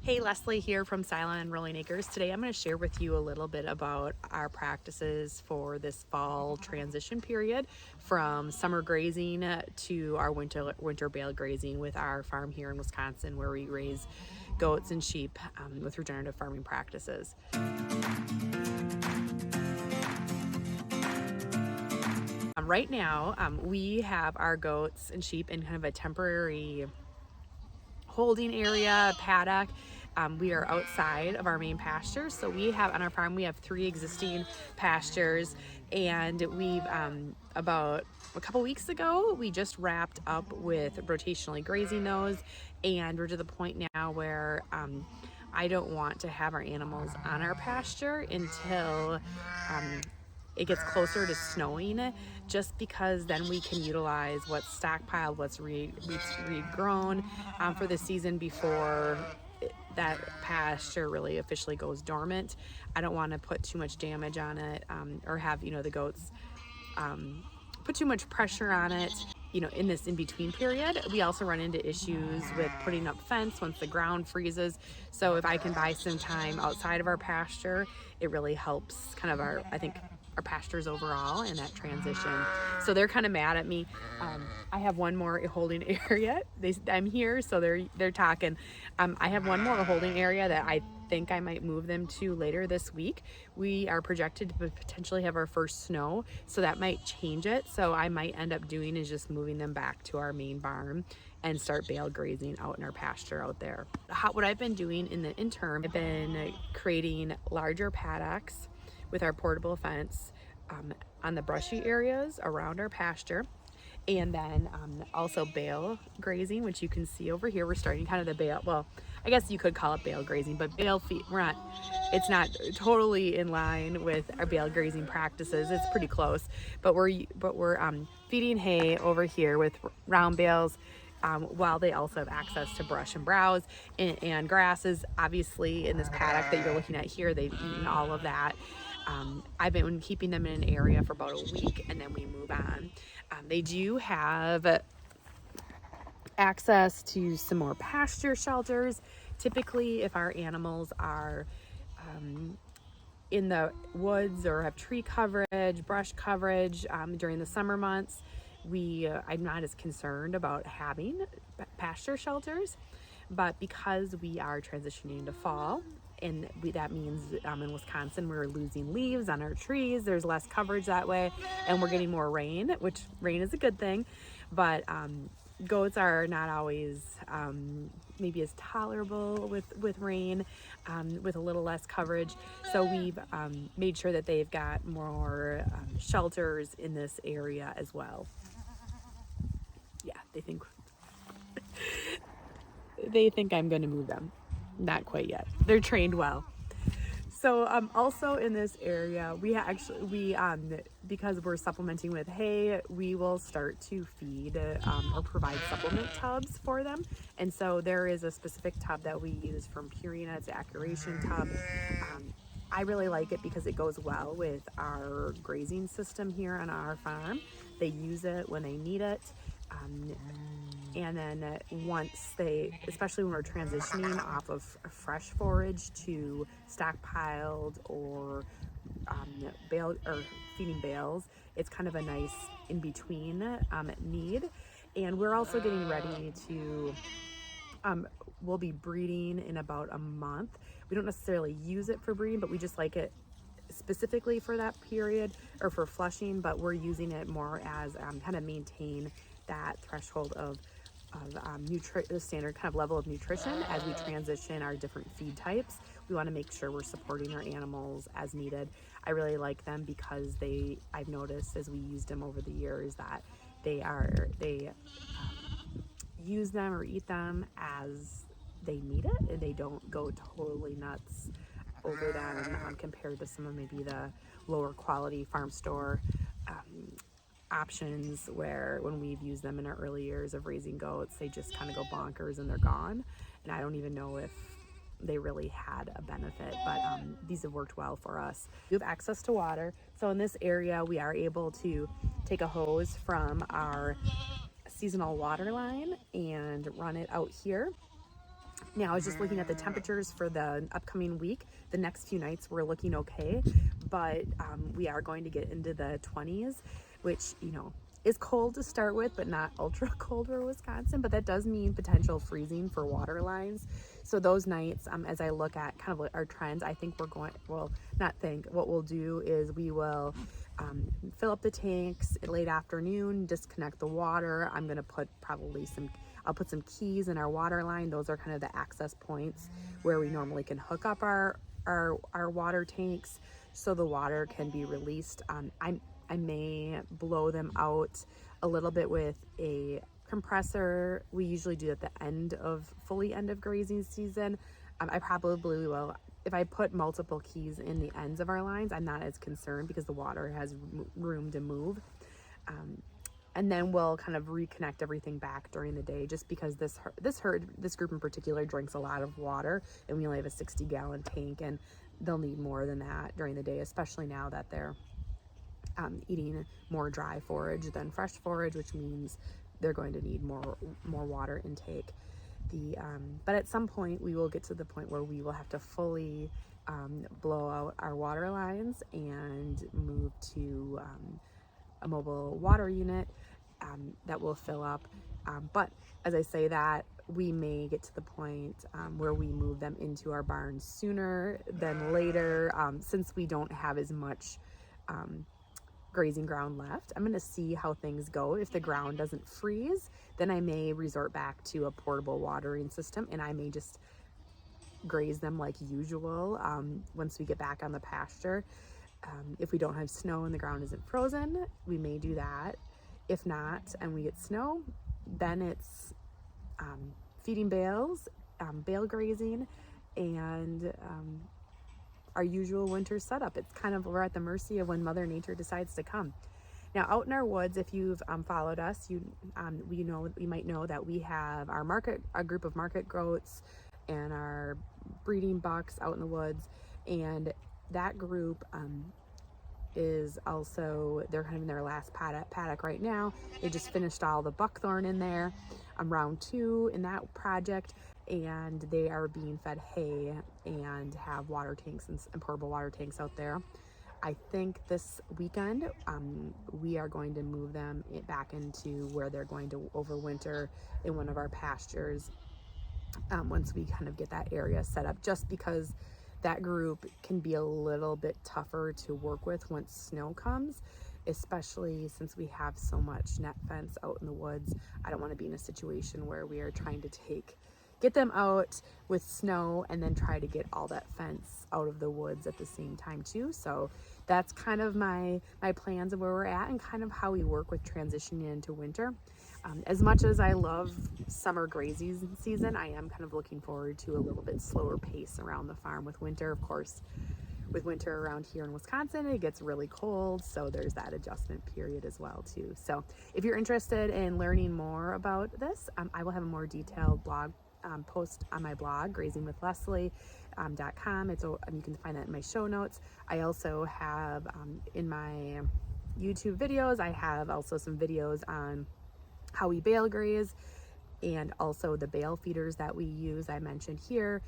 Hey, Leslie here from Silent and Rolling Acres. Today I'm going to share with you a little bit about our practices for this fall transition period from summer grazing to our winter bale grazing with our farm here in Wisconsin, where we raise goats and sheep with regenerative farming practices. Right now, we have our goats and sheep in kind of a temporary holding area, paddock. We are outside of our main pastures. So we have on our farm, we have 3 existing pastures, and we've about a couple weeks ago, we just wrapped up with rotationally grazing those, and we're to the point now where I don't want to have our animals on our pasture until it gets closer to snowing, just because then we can utilize what's stockpiled, what's regrown for the season before that pasture really officially goes dormant. I don't want to put too much damage on it, or have the goats put too much pressure on it. In this in-between period, we also run into issues with putting up fence once the ground freezes. So if I can buy some time outside of our pasture, it really helps kind of I think our pastures overall in that transition. So they're kind of mad at me. I have one more holding area. I'm here, so they're talking. I have one more holding area that I think I might move them to later this week. We are projected to potentially have our first snow, so that might change it. So I might end up doing is just moving them back to our main barn and start bale grazing out in our pasture out there. What I've been doing in the interim, I've been creating larger paddocks with our portable fence on the brushy areas around our pasture. And then also bale grazing, which you can see over here. We're starting kind of the bale, well, I guess you could call it bale grazing, but bale feed, it's not totally in line with our bale grazing practices. It's pretty close, but we're feeding hay over here with round bales, while they also have access to brush and browse and grasses. Obviously, in this paddock that you're looking at here, they've eaten all of that. I've been keeping them in an area for about a week, and then we move on. They do have access to some more pasture shelters. Typically, if our animals are in the woods or have tree coverage, brush coverage during the summer months, I'm not as concerned about having pasture shelters. But because we are transitioning to fall, and that means in Wisconsin we're losing leaves on our trees, there's less coverage that way, and we're getting more rain, which rain is a good thing, but goats are not always maybe as tolerable with rain, with a little less coverage. So we've made sure that they've got more shelters in this area as well. Yeah, they think I'm going to move them. Not quite yet. They're trained well. So also in this area, because we're supplementing with hay, we will start to feed or provide supplement tubs for them. And so there is a specific tub that we use from Purina. It's an Accuration tub. I really like it because it goes well with our grazing system here on our farm. They use it when they need it. And then especially when we're transitioning off of fresh forage to stockpiled or bale or feeding bales, it's kind of a nice in between need. And we're also getting ready to we'll be breeding in about a month. We don't necessarily use it for breeding, but we just like it specifically for that period or for flushing, but we're using it more as kind of maintain that threshold of the standard kind of level of nutrition as we transition our different feed types. We want to make sure we're supporting our animals as needed. I really like them because I've noticed as we used them over the years that they use them or eat them as they need it, and they don't go totally nuts over them compared to some of maybe the lower quality farm store options, where when we've used them in our early years of raising goats, they just kind of go bonkers and they're gone. And I don't even know if they really had a benefit, but these have worked well for us. We have access to water. So in this area, we are able to take a hose from our seasonal water line and run it out here Now, I was just looking at the temperatures for the upcoming week. The next few nights we're looking okay, but we are going to get into the 20s, which, you know, is cold to start with, but not ultra cold for Wisconsin. But that does mean potential freezing for water lines. So those nights, as I look at kind of our trends, I think we're going, well, not think, what we'll do is we will fill up the tanks late afternoon, disconnect the water. I'm going to put probably I'll put some keys in our water line. Those are kind of the access points where we normally can hook up our water tanks so the water can be released. I may blow them out a little bit with a compressor. We usually do at the end of grazing season. I probably will. If I put multiple keys in the ends of our lines, I'm not as concerned because the water has room to move. And then we'll kind of reconnect everything back during the day, just because this group in particular drinks a lot of water, and we only have a 60-gallon tank, and they'll need more than that during the day, especially now that they're eating more dry forage than fresh forage, which means they're going to need more water intake. But at some point we will get to the point where we will have to fully blow out our water lines and move to a mobile water unit that will fill up. But as I say that, we may get to the point where we move them into our barns sooner than later, since we don't have as much grazing ground left. I'm going to see how things go. If the ground doesn't freeze, then I may resort back to a portable watering system, and I may just graze them like usual once we get back on the pasture. If we don't have snow and the ground isn't frozen, we may do that. If not, and we get snow, then it's feeding bales, bale grazing, and our usual winter setup. It's kind of, we're at the mercy of when Mother Nature decides to come. Now, out in our woods, if you've followed us, you might know that we have a group of market goats and our breeding bucks out in the woods, and that group is also, they're kind of in their last paddock right now. They just finished all the buckthorn in there. I'm round 2 in that project, and they are being fed hay and have water tanks and portable water tanks out there. I think this weekend we are going to move them back into where they're going to overwinter in one of our pastures once we kind of get that area set up, just because that group can be a little bit tougher to work with once snow comes, especially since we have so much net fence out in the woods. I don't want to be in a situation where we are trying to get them out with snow and then try to get all that fence out of the woods at the same time too. So that's kind of my plans of where we're at and kind of how we work with transitioning into winter. As much as I love summer grazing season, I am kind of looking forward to a little bit slower pace around the farm with winter. Of course, with winter around here in Wisconsin, it gets really cold, so there's that adjustment period as well too. So if you're interested in learning more about this, I will have a more detailed blog post on my blog, grazingwithleslie.com. You can find that in my show notes. I also have in my YouTube videos, I have also some videos on how we bale graze and also the bale feeders that we use, I mentioned here.